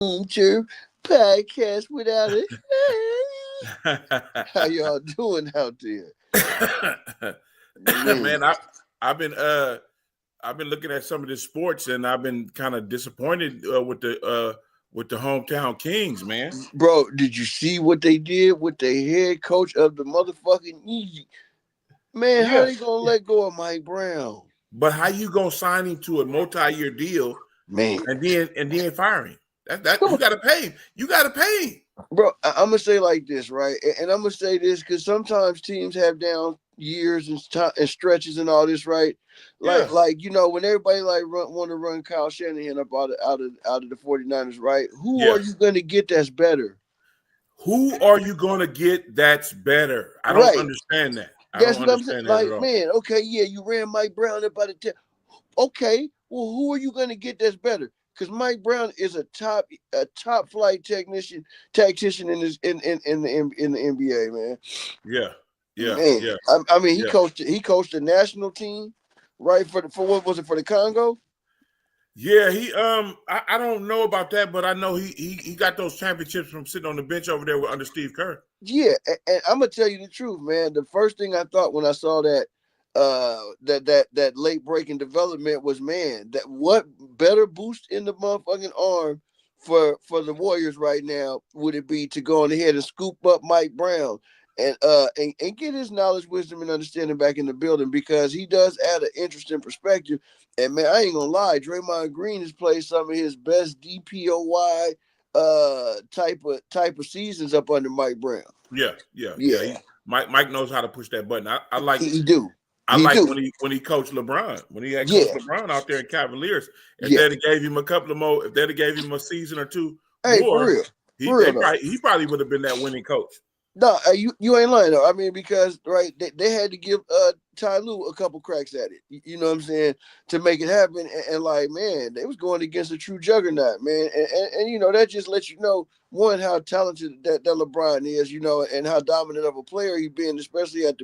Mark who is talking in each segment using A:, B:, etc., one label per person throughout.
A: Future podcast without it. How y'all doing out there? Man,
B: Man, I've been looking at some of the sports and I've been kind of disappointed with the hometown Kings, man.
A: bro, did you see what they did with the head coach of the motherfucking Easy? Man, how
B: Yeah,
A: they gonna let go of Mike Brown?
B: but how you gonna sign him to a multi-year deal
A: Man,
B: and then fire him? That
A: come
B: you
A: on,
B: got to pay him. You got to pay him.
A: bro. I'm gonna say like this, right? And I'm gonna say this because sometimes teams have down years and stretches and all this, right?
B: Yeah.
A: Like when everybody want to run Kyle Shanahan up out of the 49ers, right? Who are
B: Yes.
A: you gonna get that's better?
B: Who are you gonna get that's better? I don't
A: Right.
B: understand that. I
A: That's
B: don't
A: what I'm saying.
B: understand that at
A: Like,
B: all.
A: man, okay, yeah, you ran Mike Brown up out of 10. Okay, well, who are you gonna get that's better? Because Mike Brown is a top flight tactician in the NBA, man.
B: Yeah, yeah,
A: Man,
B: yeah,
A: I mean, he
B: yeah.
A: coached the national team, right? For what was it, for the Congo?
B: Yeah, I don't know about that, but I know he got those championships from sitting on the bench over there under Steve Kerr.
A: Yeah, and I'm gonna tell you the truth, man. The first thing I thought when I saw that late breaking development was, man, that what better boost in the motherfucking arm for the Warriors right now would it be to go on ahead and scoop up Mike Brown and get his knowledge, wisdom, and understanding back in the building, because he does add an interesting perspective. And man, I ain't gonna lie, Draymond Green has played some of his best DPOY type of seasons up under Mike Brown.
B: Yeah, yeah, yeah.
A: Yeah,
B: Mike knows how to push that button.
A: he do.
B: I
A: He
B: like
A: do.
B: when he coached LeBron, when he had coached
A: Yeah,
B: LeBron out there in Cavaliers. If
A: yeah.
B: they'd have gave him a couple of more, if they'd have gave him a season or two
A: Hey, for
B: more,
A: real. For real though.
B: he probably would have been that winning coach.
A: No, you ain't lying though. I mean, because right, they had to give Ty Lue a couple cracks at it. You know what I'm saying, to make it happen. And like, man, they was going against a true juggernaut, man. And that just lets you know, one, how talented that LeBron is, and how dominant of a player he been, especially at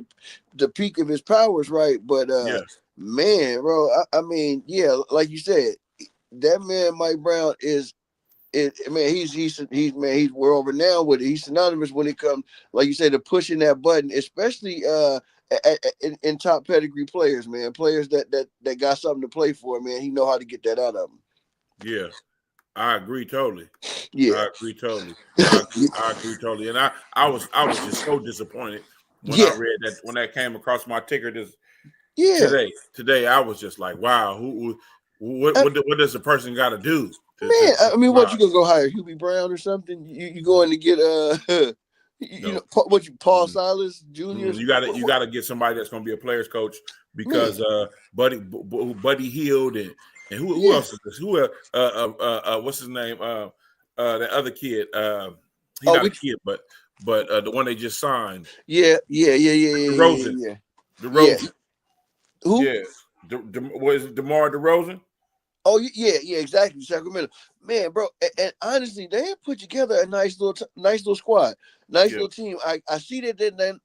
A: the peak of his powers, right? But
B: Yeah,
A: man, bro, I mean, yeah, like you said, that man Mike Brown is man, he's world renowned with it. He's synonymous when it comes, like you said, to pushing that button, especially in top pedigree players, man. Players that got something to play for, man. He know how to get that out of them.
B: yeah. I agree totally.
A: Yeah,
B: I agree totally. I agree totally. And I was just so disappointed when I
A: yeah,
B: read that when that came across my ticker
A: yeah.
B: today. Today I was just like, wow,
A: Uh,
B: what does a person got to do to
A: Man, I mean, what,
B: survive?
A: you gonna go hire Hubie Brown or something? You going to get
B: No,
A: Paul
B: mm-mm.
A: Silas Jr.?
B: You got to get somebody that's going to be a player's coach
A: Man,
B: because Buddy Hield and who
A: yeah.
B: else is this? What's his name? The other kid. He's
A: Oh,
B: not a kid, but the one they just signed, DeRozan.
A: yeah. Yeah.
B: DeRozan.
A: Who?
B: Yeah. What is it, DeMar DeRozan?
A: Oh yeah, exactly. Sacramento, man, bro. And honestly, they have put together a nice little squad, nice
B: Yeah.
A: little team. I see that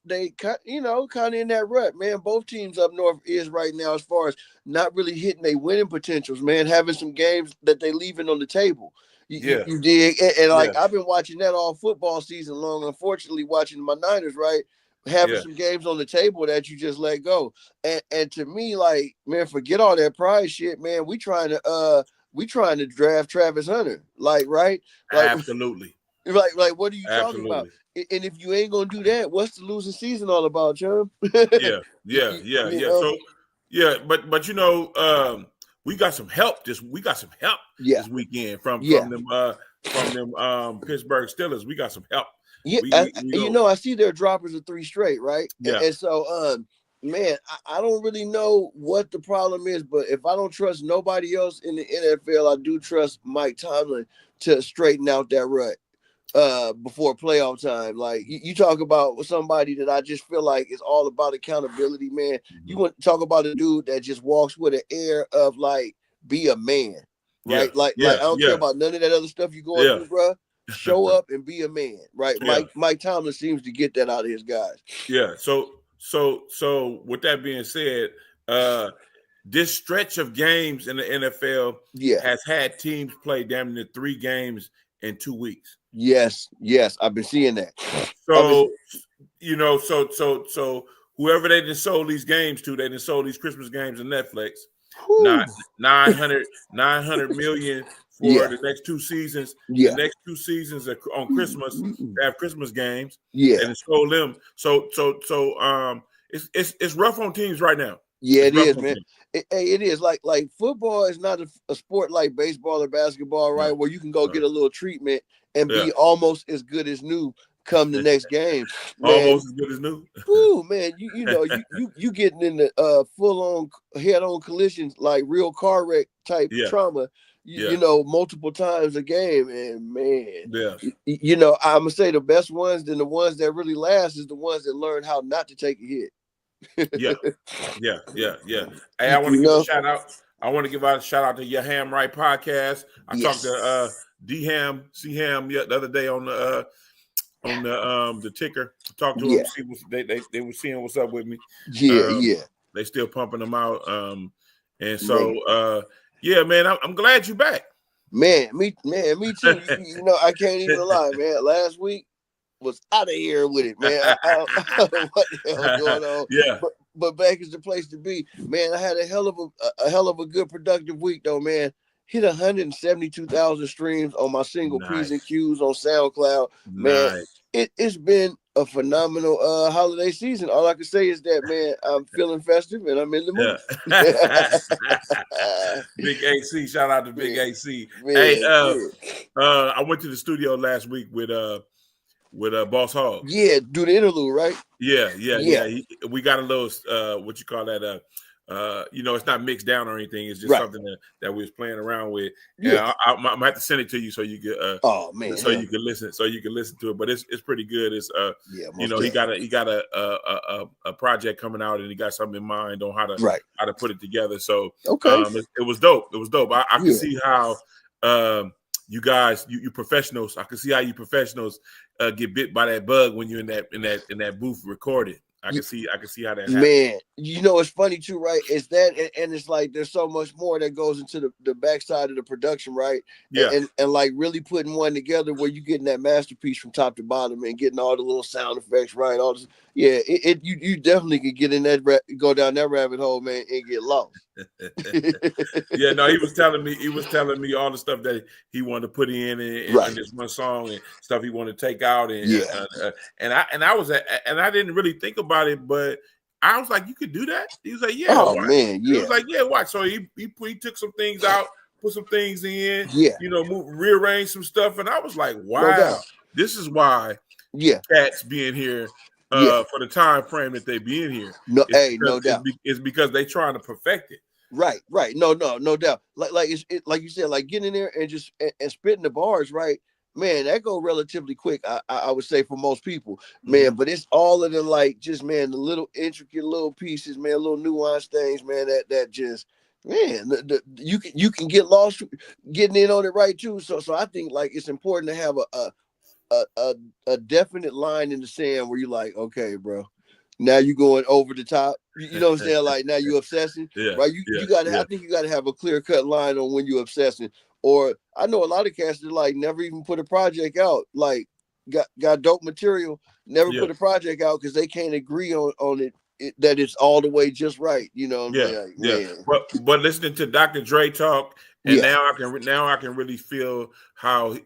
A: they kind of in that rut, man. Both teams up north is right now as far as not really hitting their winning potentials, man. Having some games that they leaving on the table.
B: Yeah.
A: You dig? And like
B: Yeah.
A: I've been watching that all football season long. Unfortunately, watching my Niners, right, having
B: Yeah.
A: some games on the table that you just let go. And to me, like, man, forget all that pride shit, man. We trying to draft Travis Hunter. Like, right? Like
B: Absolutely.
A: like what are you talking about?
B: Absolutely.
A: And if you ain't gonna do that, what's the losing season all about, John?
B: Yeah. Yeah. Yeah.
A: you
B: Yeah.
A: know?
B: So yeah, but we got some help
A: Yeah,
B: this weekend
A: yeah.
B: from them Pittsburgh Steelers. We got some help.
A: Yeah,
B: We go.
A: I see their droppers of three straight, right? And,
B: Yeah.
A: and so, man, I don't really know what the problem is, but if I don't trust nobody else in the NFL, I do trust Mike Tomlin to straighten out that rut before playoff time. Like you talk about somebody that I just feel like is all about accountability, man. You
B: Mhm.
A: want to talk about a dude that just walks with an air of like, be a man,
B: Yeah.
A: right? Like
B: Yeah.
A: I don't care
B: Yeah.
A: about none of that other stuff you going
B: Yeah.
A: through, bro. Show up and be a man, right?
B: Yeah.
A: Mike Tomlin seems to get that out of his guys.
B: Yeah. So with that being said, uh this stretch of games in the NFL
A: Yeah,
B: has had teams play damn near 3 games in 2 weeks.
A: Yes, I've been seeing that.
B: So so whoever they just sold these games to, they just sold these Christmas games to Netflix. Not 900 million for the next 2 seasons.
A: Yeah.
B: The next 2 seasons are on Christmas. They have Christmas games.
A: Yeah.
B: And it's sold them. So it's rough on teams right now.
A: Yeah, it is, man. It is like football is not a sport like baseball or basketball, right? Where you can go get a little treatment and be almost as good as new come the next game. Man,
B: almost as good as new.
A: Ooh, man, you getting in the full on head on collisions, like real car wreck type trauma. You know, multiple times a game, and man, I'm gonna say the best ones, then the ones that really last is the ones that learn how not to take a hit.
B: Yeah. Hey, I want to give a shout out. I want to give out a shout out to your Ham Right podcast. I talked to D-Ham, C-Ham the other day on the ticker. Talked to them, see what they were seeing what's up with me. They still pumping them out. And so man, I'm glad you're back.
A: Me too. I can't even lie, man. Last week was out of here with it, man. I don't know what the hell going on.
B: Yeah.
A: But back is the place to be, man. I had a hell of a good productive week though, man. Hit 172,000 streams on my single P's and Q's on SoundCloud, man. It's been a phenomenal holiday season. All I can say is that, man, I'm feeling festive and I'm in the mood.
B: Big AC, shout out to Big AC. Man, hey, I went to the studio last week with Boss Hog.
A: Yeah, do the interlude, right?
B: Yeah. We got a little what you call that? It's not mixed down or anything. It's just something that we was playing around with. Yeah, I'm gonna have to send it to you so you can. You can listen. So you can listen to it. But it's pretty good. It's he got a project coming out and he got something in mind on how to put it together. So it was dope. It was dope. I can see how you guys, you professionals. I can see how you professionals get bit by that bug when you're in that booth recorded. I can see how that happens.
A: Man, it's funny too, right? It's that, and it's like there's so much more that goes into the backside of the production, right?
B: Yeah.
A: And like really putting one together where you getting that masterpiece from top to bottom and getting all the little sound effects, right? All this, you definitely could get in that go down that rabbit hole, man, and get lost.
B: He was telling me all the stuff that he wanted to put in this one song and stuff he wanted to take out and I didn't really think about it, but I was like, you could do that? He was like, yeah.
A: Oh watch. Man, yeah.
B: He was like, yeah, watch. So he took some things out, put some things in, rearrange some stuff, and I was like, wow, this is why cats being here for the time frame that they be in here.
A: No doubt.
B: It's because they trying to perfect it.
A: Right. No doubt. Like like you said, like getting in there and just and spitting the bars, right? Man, that go relatively quick. I would say for most people, man. But it's all of the like, just man, the little intricate little pieces, man, little nuanced things, man. That just, man, you can get lost getting in on it, right? Too. So I think like it's important to have a definite line in the sand where you're like, okay, bro, now you going over the top. You know what I'm saying? Like now you obsessing, right? You gotta. I think you gotta have a clear cut line on when you obsessing. Or I know a lot of cats that like never even put a project out. Like got dope material, never put a project out because they can't agree on it that it's all the way just right. You know what I'm saying? Like,
B: but listening to Dr. Dre talk, and now I can really feel how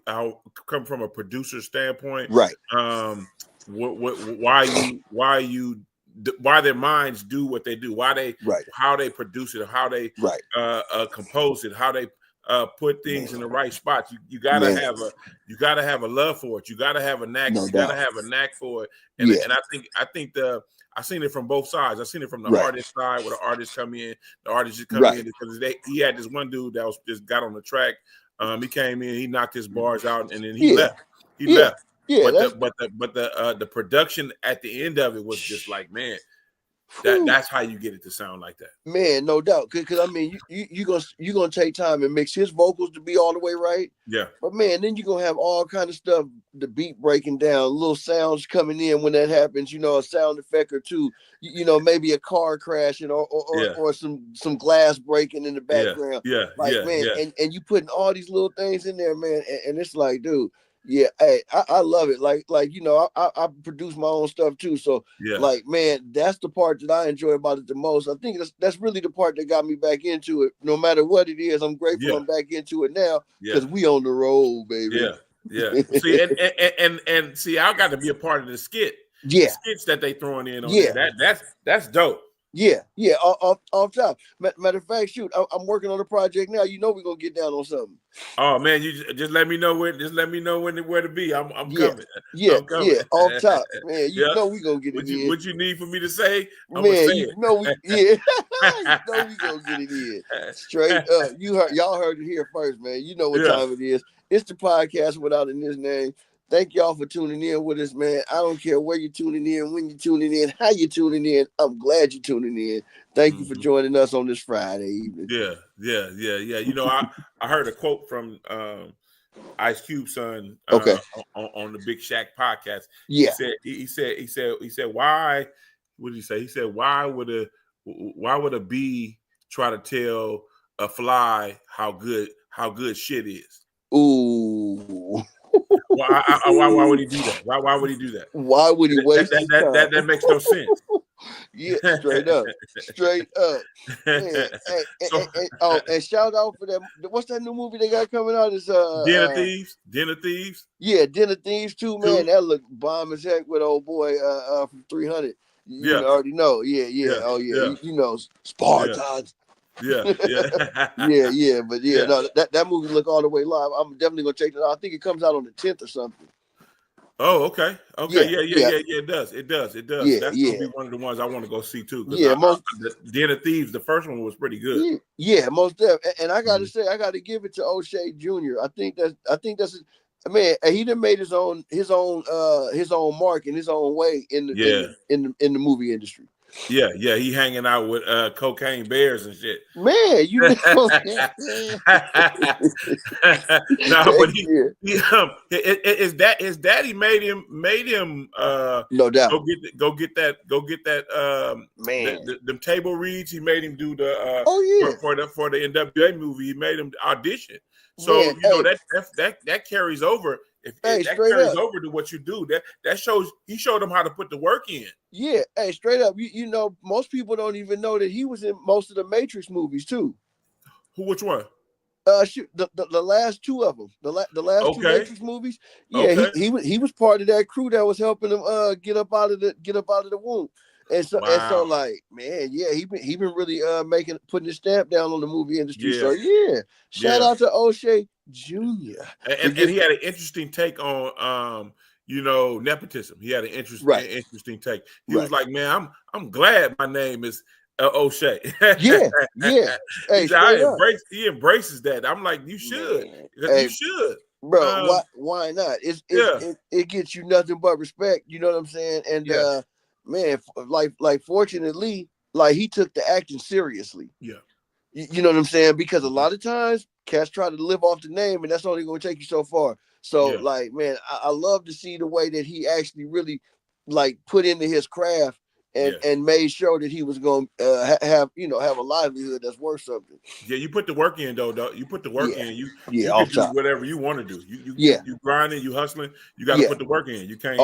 B: come from a producer standpoint,
A: right?
B: Why their minds do what they do, how they produce it, how they compose it, how they put things in the right spots. You gotta have a love for it. You gotta have a knack. Gotta have a knack for it. And I think I've seen it from both sides. I've seen it from the artist side where the artists come in. The artists just come in because he had this one dude that was just got on the track. He came in, he knocked his bars out, and then he left. He left. Yeah, but the production at the end of it was just like, man, That's how you get it to sound like that.
A: Man, no doubt. Because I mean, you gonna take time and mix his vocals to be all the way right.
B: Yeah.
A: But man, then you're gonna have all kind of stuff, the beat breaking down, little sounds coming in when that happens, a sound effect or two, maybe a car crashing or some glass breaking in the background.
B: Yeah.
A: And you putting all these little things in there, man, and it's like, dude. Yeah, hey, I love it. Like I produce my own stuff too. So like, man, that's the part that I enjoy about it the most. I think that's really the part that got me back into it. No matter what it is, I'm grateful I'm back into it now because we on the road, baby.
B: Yeah. See, and see, I got to be a part of the skit.
A: Yeah,
B: the skits that they throwing in on it. That's dope.
A: Yeah. Off top. Matter of fact, shoot, I'm working on a project now. We're gonna get down on something.
B: Oh man, you just let me know where. Just let me know where to be. I'm coming.
A: Yeah,
B: I'm coming.
A: Off top, man. We gonna get it in.
B: What you need for me to say?
A: I'm man, say we gonna get it in. Straight up. Y'all heard it here first, man. You know what time it is. It's the podcast without in his name. Thank y'all for tuning in with us, man. I don't care where you're tuning in, when you're tuning in, how you're tuning in. I'm glad you're tuning in. Thank you for joining us on this Friday evening.
B: Yeah. I heard a quote from Ice Cube's son on the Big Shaq podcast.
A: Yeah.
B: He said, why? What did he say? He said, why would a bee try to tell a fly how good shit is?
A: Ooh.
B: Why would he do that? Why would he do that?
A: Why would he waste
B: that makes no sense.
A: Yeah, straight up. Man, and shout out for that. What's that new movie they got coming out? Is
B: Den of Thieves.
A: Yeah, Den of Thieves too, man. That looked bomb as heck with old boy from 300. You already know. Yeah. Oh yeah. Spartans.
B: Yeah.
A: But no, that movie look all the way live. I'm definitely gonna check it out. I think it comes out on the 10th or something.
B: Oh, okay. It does.
A: Yeah,
B: That's gonna be one of the ones I want to go see too.
A: Yeah,
B: Den of Thieves, the first one was pretty good.
A: Yeah, most definitely. And I gotta say, I gotta give it to O'Shea Jr. I think that's man. He done made his own mark in his own way in the movie industry.
B: Yeah, he hanging out with cocaine bears and shit.
A: Man, you know.
B: No, but his daddy made him
A: no doubt
B: go get that
A: man
B: them table reads. He made him do the for the NWA movie. He made him audition. So man, that carries over. If that carries over to what you do, that shows he showed them how to put the work in.
A: Yeah, hey, straight up. You know, most people don't even know that he was in most of the Matrix movies too.
B: Which one?
A: The last two of them. The last two Matrix movies. Yeah, he was part of that crew that was helping him get up out of the womb. And so like, man, yeah, he been really putting his stamp down on the movie industry. Yeah. So shout out to O'Shea Jr.
B: And he had an interesting take on nepotism. He had an interesting take. He was like, man, I'm glad my name is O'Shea.
A: Yeah. Hey,
B: he embraces that. I'm like, you should. You should.
A: Bro, why not? It gets you nothing but respect. You know what I'm saying? And man, like fortunately, like he took the acting seriously.
B: Yeah.
A: You know what I'm saying? Because a lot of times cats try to live off the name and that's only going to take you so far. So like, man, I love to see the way that he actually really like put into his craft and made sure that he was going to have a livelihood that's worth something.
B: Yeah, you put the work in though. You put the work in. You can do whatever you want to do. You grinding, you hustling. You got to put the work in. You can't.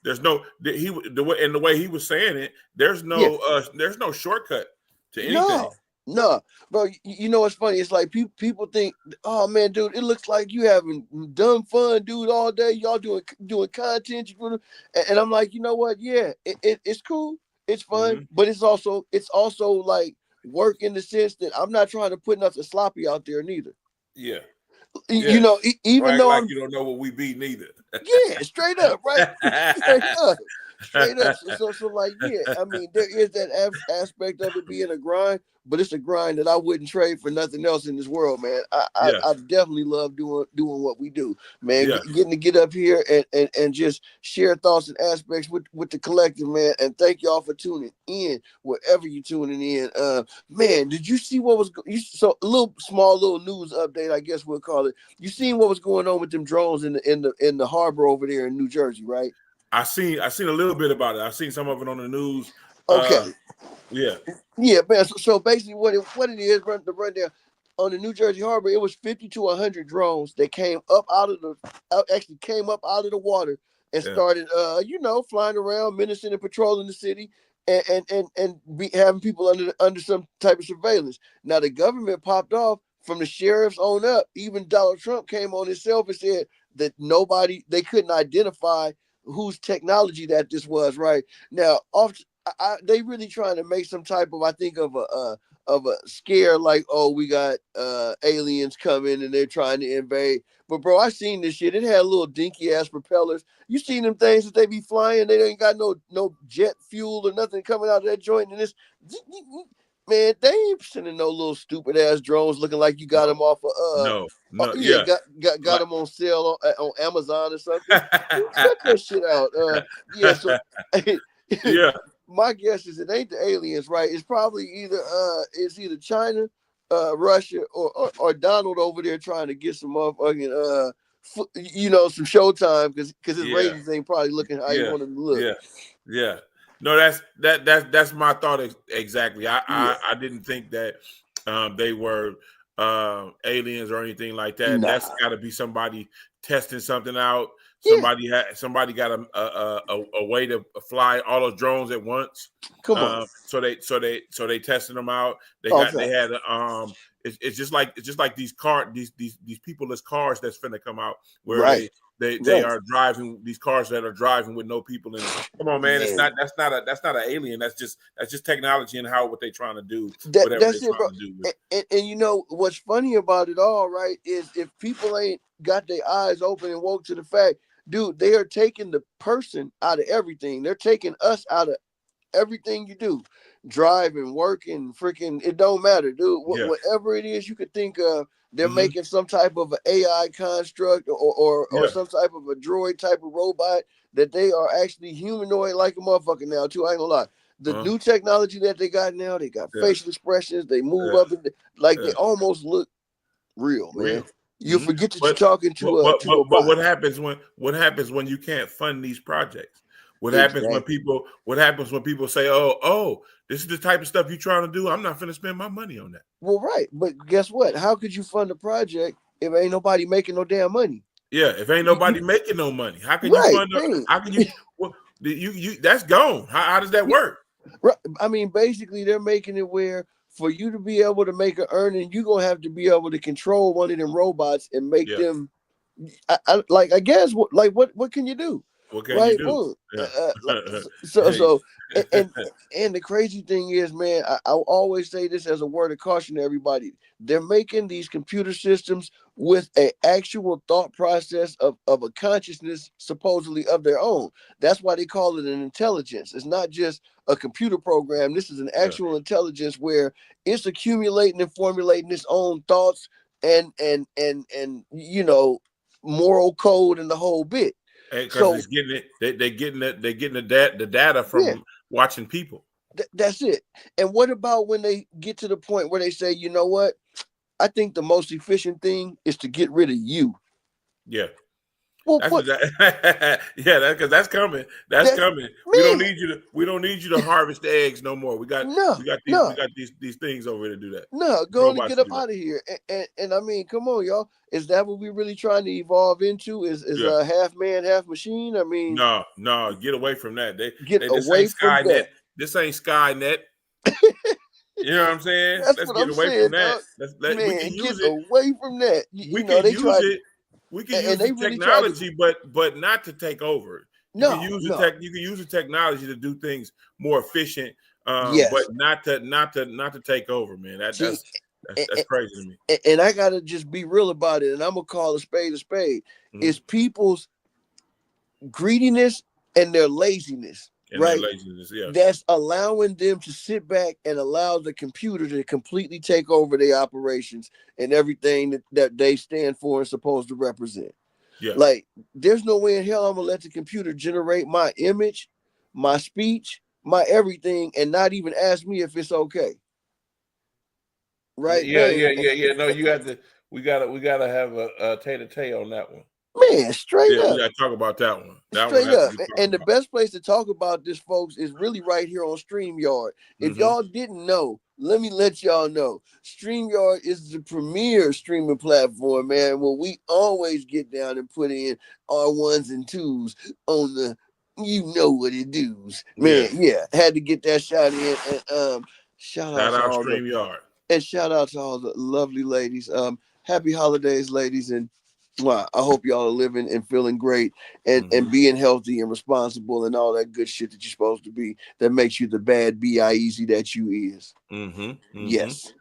B: There's no the way he was saying it. There's no shortcut to anything.
A: No, bro. You know what's funny? It's like people think, oh man, dude, it looks like you having done fun, dude, all day. Y'all doing content, and I'm like, you know what? Yeah, it's cool, it's fun, but it's also like work in the sense that I'm not trying to put nothing sloppy out there neither.
B: Yeah.
A: You know, even though
B: you don't know what we be neither.
A: Yeah, straight up, right? Straight up. Straight up. So like, yeah, I mean, there is that aspect of it being a grind, but it's a grind that I wouldn't trade for nothing else in this world, man. I definitely love doing what we do, man. Getting to get up here and just share thoughts and aspects with the collective, man. And thank y'all for tuning in wherever you're tuning in. Man, did you see what was so a little news update, I guess we'll call it. You seen what was going on with them drones in the harbor over there in New Jersey, right?
B: I seen a little bit about it. I seen some of it on the news.
A: Okay.
B: Yeah,
A: man. So basically, what it is, the rundown on the New Jersey Harbor, it was 50 to 100 drones that came up out of the water and started, flying around, menacing and patrolling the city, and having people under some type of surveillance. Now the government popped off from the sheriffs on up. Even Donald Trump came on himself and said that they couldn't identify whose technology that this was. Right now, they really trying to make some type of, I think, of a scare, like, oh, we got aliens coming and they're trying to invade. But bro, I seen this shit. It had little dinky ass propellers. You seen them things that they be flying? They ain't got no jet fuel or nothing coming out of that joint. And this, man, they ain't sending no little stupid ass drones looking like you got them off of got them on sale on Amazon or something. Check that shit out. So
B: yeah.
A: My guess is it ain't the aliens, right? It's probably either China, Russia, or Donald over there trying to get some motherfucking some showtime because his ratings ain't probably looking how you want them to look.
B: Yeah. No, that's my thought exactly. I didn't think that they were aliens or anything like that. Nah. That's got to be somebody testing something out. Somebody got a way to fly all those drones at once.
A: Come on.
B: So they tested them out. It's just like these peopleless cars that's finna come out where they are driving these cars that are driving with no people in them. Come on, man. It's that's not an alien. That's just technology and what they're trying to do.
A: That's it, bro. And you know what's funny about it all, right, is if people ain't got their eyes open and woke to the fact, dude, they are taking the person out of everything. They're taking us out of everything you do. Driving, working, freaking, it don't matter, dude. Whatever it is you could think of, they're making some type of an AI construct or some type of a droid type of robot that they are actually humanoid like a motherfucker now, too. I ain't gonna lie. The new technology that they got now, they got facial expressions, they move up and they almost look real, man. You forget that you're talking to a
B: but what happens when you can't fund these projects? What happens when people say, oh, this is the type of stuff you're trying to do? I'm not finna spend my money on that.
A: Well, right. But guess what? How could you fund a project if ain't nobody making no damn money?
B: Yeah, if ain't nobody making no money, how can you fund how can you you that's gone. How does that work?
A: Right. I mean, basically they're making it where for you to be able to make an earning, you're gonna have to be able to control one of them robots and make them. I guess what can you do?
B: What can you do?
A: And the crazy thing is, man, I always say this as a word of caution to everybody. They're making these computer systems with an actual thought process of a consciousness supposedly of their own. That's why they call it an intelligence. It's not just a computer program. This is an actual intelligence where it's accumulating and formulating its own thoughts and moral code and the whole bit.
B: Because it's getting it, they're getting the data from watching people.
A: That's it. And what about when they get to the point where they say, you know what? I think the most efficient thing is to get rid of you.
B: Yeah.
A: Well,
B: because that's coming. That's coming. Man. We don't need you to harvest the eggs no more. We got these things over here to do that.
A: No, go and get up out of here. And I mean, come on, y'all. Is that what we're really trying to evolve into? Is half man, half machine? I mean,
B: no, get away from that.
A: This ain't Skynet.
B: This ain't Skynet. You know what I'm saying?
A: Let's get away from that. We can use it. Away from that. We can use it.
B: We can use the technology, but not to take over. You can use the technology to do things more efficient, but not to take over, man. That's crazy to me.
A: And I gotta just be real about it, and I'm gonna call a spade a spade. It's people's greediness and their laziness right? That's allowing them to sit back and allow the computer to completely take over their operations and everything that they stand for and supposed to represent. Yeah. Like, there's no way in hell I'm gonna let the computer generate my image, my speech, my everything, and not even ask me if it's okay.
B: Right? Yeah. No, you have to. We gotta have a tay-to-tay on that one.
A: Man, straight up.
B: We gotta talk about that one.
A: Straight up. And the best place to talk about this, folks, is really right here on StreamYard. If y'all didn't know, let me let y'all know. StreamYard is the premier streaming platform, man, where we always get down and put in our ones and twos on the you know what it does. Man, yeah. Had to get that shot in. And shout out to
B: StreamYard.
A: And shout out to all the lovely ladies. Happy holidays, ladies, and I hope y'all are living and feeling great and being healthy and responsible and all that good shit that you're supposed to be. That makes you the bad B-I-Easy that you is. Yes.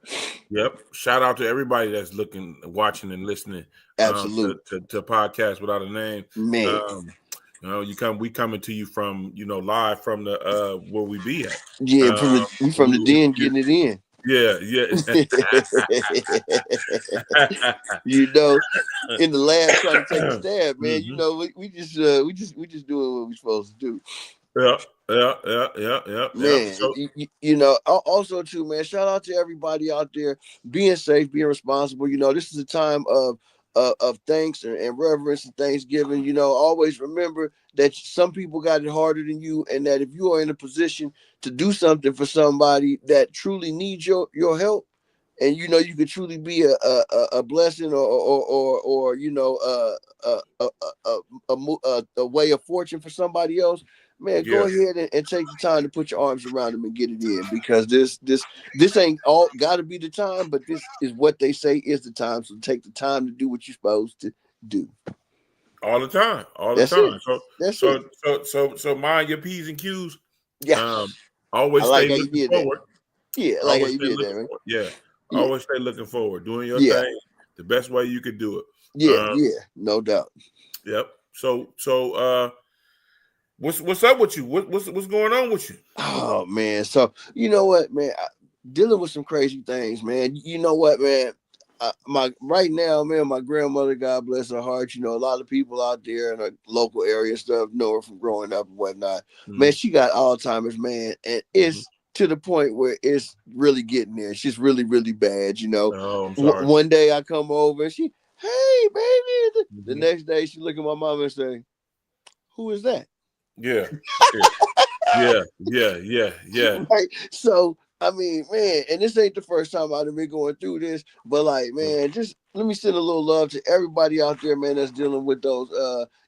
B: Yep. Shout out to everybody that's watching, and listening.
A: Absolutely.
B: To Podcast Without a Name.
A: Man.
B: We coming to you from live from the where we be at.
A: Yeah, from the den getting it in.
B: Yeah.
A: In the lab trying to take a stab, man. We just doing what we're supposed to do.
B: Yeah.
A: Man, also too, man. Shout out to everybody out there being safe, being responsible. This is a time of thanks and reverence and Thanksgiving. Always remember that some people got it harder than you, and that if you are in a position to do something for somebody that truly needs your help, and you could truly be a blessing or a way of fortune for somebody else, man, go ahead and take the time to put your arms around them and get it in, because this ain't all got to be the time, but this is what they say is the time. So take the time to do what you're supposed to do.
B: All the time. So mind your P's and Q's.
A: Yeah.
B: Always stay looking forward.
A: Yeah, like how you did that, man.
B: Yeah. Always stay looking forward, doing your thing the best way you could do it.
A: Yeah, no doubt.
B: Yep. So what's up with you? What's going on with you?
A: Oh man, so you know what, man, dealing with some crazy things, man. You know what, man. Right now, man, my grandmother, God bless her heart. A lot of people out there in the local area and stuff know her from growing up and whatnot. Man, she got Alzheimer's, man, and it's to the point where it's really getting there. She's really, really bad.
B: Oh, I'm sorry.
A: One day I come over and she, hey, baby. The next day she look at my mom and say, who is that?
B: Yeah.
A: Right. So, I mean, man, and this ain't the first time I've been going through this, but like, man, just let me send a little love to everybody out there, man, that's dealing with those,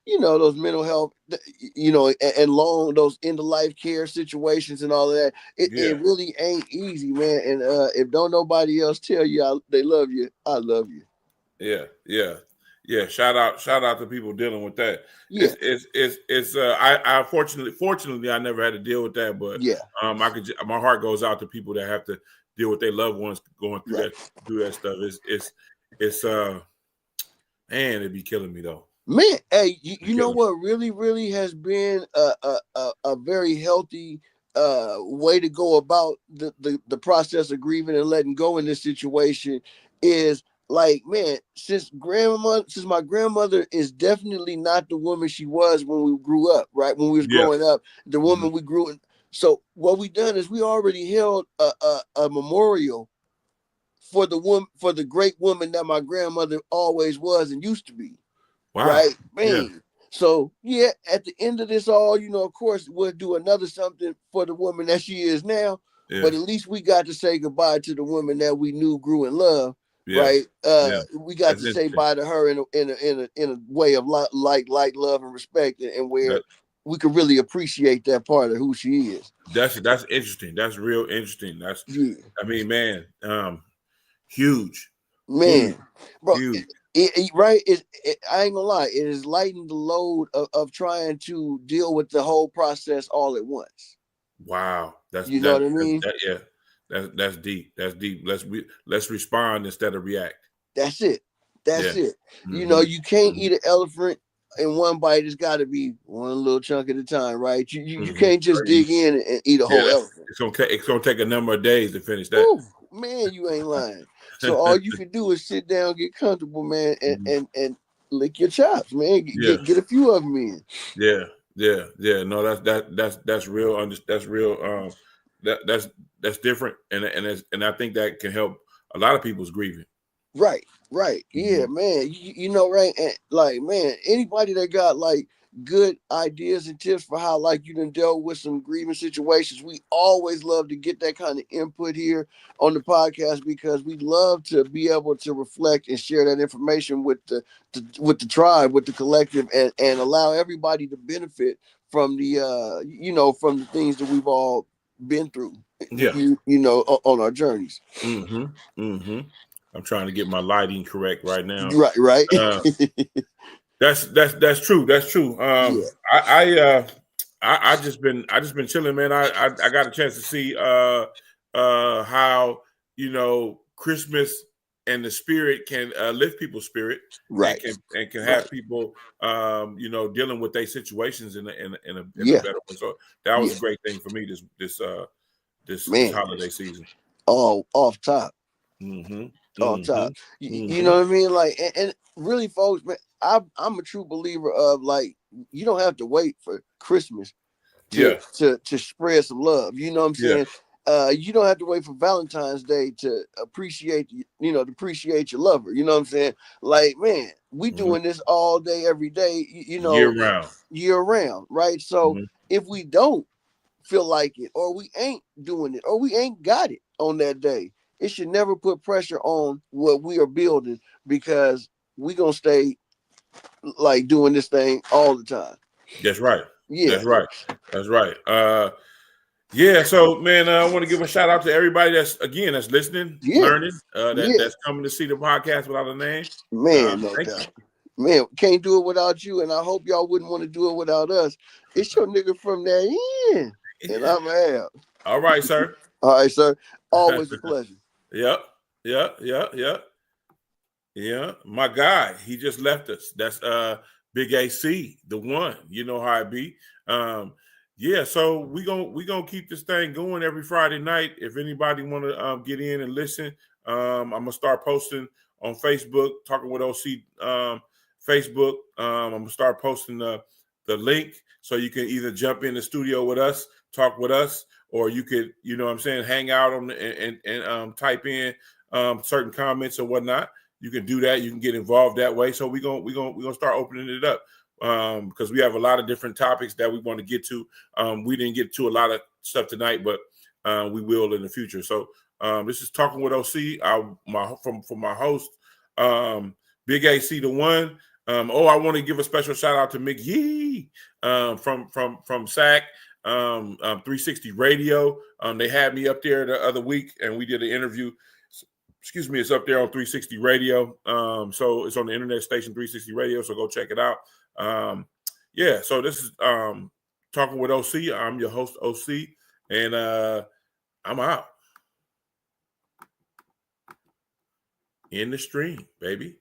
A: those mental health, and those end of life care situations and all of that. It really ain't easy, man. And if don't nobody else tell you they love you, I love you.
B: Yeah. Shout out to people dealing with that.
A: Yeah.
B: It's I fortunately I never had to deal with that, but my heart goes out to people that have to deal with their loved ones going through that stuff. It's man, it'd be killing me though.
A: Man, hey, you know what really, really has been a very healthy way to go about the process of grieving and letting go in this situation is, like, man, since my grandmother is definitely not the woman she was when we grew up, right? When we was growing up, the woman we grew in. So what we done is we already held a memorial for the great woman that my grandmother always was and used to be. Wow. Right, man. Yeah. So at the end of this all, of course, we'll do another something for the woman that she is now. Yeah. But at least we got to say goodbye to the woman that we knew, grew, and loved. Yeah. Right. We got to say bye to her in a way of like love and respect, and where we can really appreciate that part of who she is.
B: That's interesting. That's real interesting. I mean, man, huge.
A: Man,
B: huge.
A: Bro,
B: huge.
A: I ain't gonna lie, it has lightened the load of trying to deal with the whole process all at once.
B: Wow. Know
A: what I mean?
B: That's deep. That's deep. Let's respond instead of react.
A: That's it. Mm-hmm. You can't eat an elephant in one bite, it's got to be one little chunk at a time, right? You can't just dig in and eat a whole elephant.
B: It's gonna take a number of days to finish that.
A: Ooh, man, you ain't lying. So all you can do is sit down, get comfortable, man, and lick your chops, man. Get a few of them in.
B: Yeah. No, that's real. That's real. That's different, and I think that can help a lot of people's grieving.
A: Right. Yeah, man. You know, right? And like, man, anybody that got like good ideas and tips for how like you done dealt with some grieving situations, we always love to get that kind of input here on the podcast because we love to be able to reflect and share that information with the tribe, with the collective, and allow everybody to benefit from the from the things that we've all been through.
B: Yeah.
A: You know, on our journeys.
B: I'm trying to get my lighting correct right now.
A: Right.
B: That's true. That's true. I just been chilling, man. I got a chance to see how Christmas and the spirit can lift people's spirit,
A: right?
B: And can have people dealing with their situations in a better way. So that was a great thing for me this holiday season.
A: Oh, off top. Off top. You know what I mean? Like, and really, folks, man, I'm a true believer of like you don't have to wait for Christmas to spread some love. You know what I'm saying? You don't have to wait for Valentine's Day to appreciate your lover. You know what I'm saying? Like, man, we doing this all day, every day. Year round, right? So if we don't feel like it, or we ain't doing it, or we ain't got it on that day, it should never put pressure on what we are building because we gonna stay like doing this thing all the time.
B: That's right. Yeah, that's right. So man, I want to give a shout out to everybody that's listening, learning, that's coming to see the podcast without a name.
A: Man, no doubt. Man, can't do it without you, and I hope y'all wouldn't want to do it without us. It's your nigga from that end, and I'm out.
B: All right, sir.
A: All right, sir. Always a pleasure.
B: Yeah. My guy, he just left us. That's Big AC, the one. You know how it be. So we gonna keep this thing going every Friday night. If anybody want to get in and listen, I'm gonna start posting on Facebook, Talking with OC Facebook. I'm gonna start posting the link so you can either jump in the studio with us, talk with us, or you could, hang out on and type in certain comments or whatnot. You can do that. You can get involved that way. So we're gonna start opening it up because we have a lot of different topics that we want to get to. We didn't get to a lot of stuff tonight, but we will in the future. So this is Talking with OC. From my host, Big AC, the one. I want to give a special shout out to Mick Yee from SAC 360 Radio. They had me up there the other week, and we did an interview. Excuse me, it's up there on 360 Radio. So it's on the internet station 360 Radio. So go check it out. So this is Talking with OC. I'm your host, OC, and I'm out. In the stream, baby.